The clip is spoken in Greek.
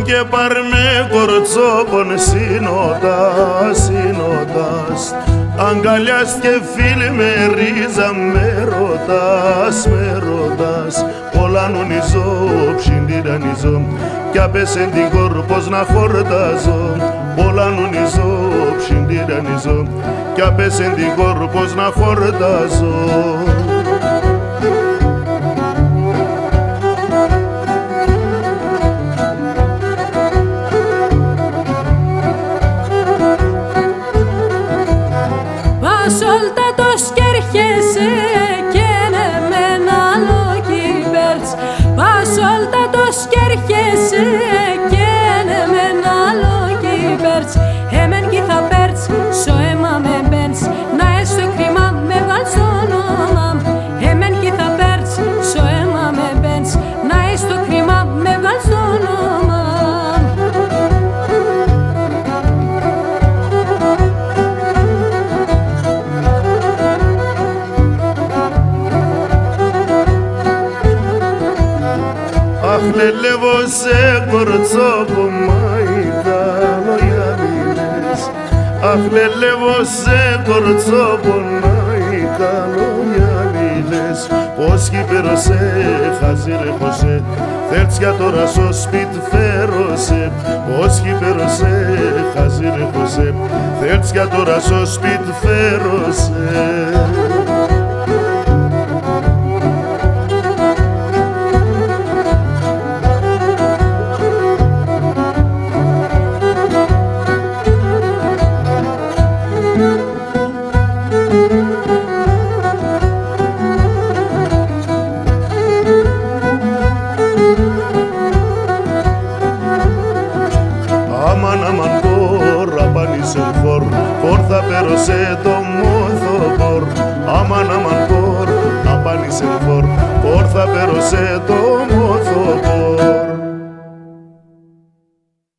και πάρ' με κορτσόπον συνοδάς αγκαλιάς και φίλοι με ρίζα με ρωτάς όλα νονιζώ, ψιντηρανιζώ κι απέσεν την κόρπος να χορτάζω όλα νονιζώ, ψιντηρανιζώ κι απέσεν την κόρπος να χορτάζω. Soltatos kerchese kene menalo kiberts pa soltatos kerchese kene menalo kiberts hemen kitha perts so ema me bens na esto krima me valsonam hemen kitha perts so ema me bens na esto krima me valsonam. Αχ λελεύω σε κορτσόπο μαϊκάλο γυαλίνες Αχ λελεύω σε κορτσόπο μαϊκάλο γυαλίνες Πως κυπέρωσε χαζίρε χωσέ Θέλτσια τώρα στο σπίτι φέρωσε Πως κυπέρωσε χαζίρε χωσέ Θέλτσια τώρα στο σπίτι φέρωσε. Αμάν πορ, απάνησεν πορ θα πέρωσε το μόθο αμάν πορ, απάνησεν πορ θα πέρωσε το μόθο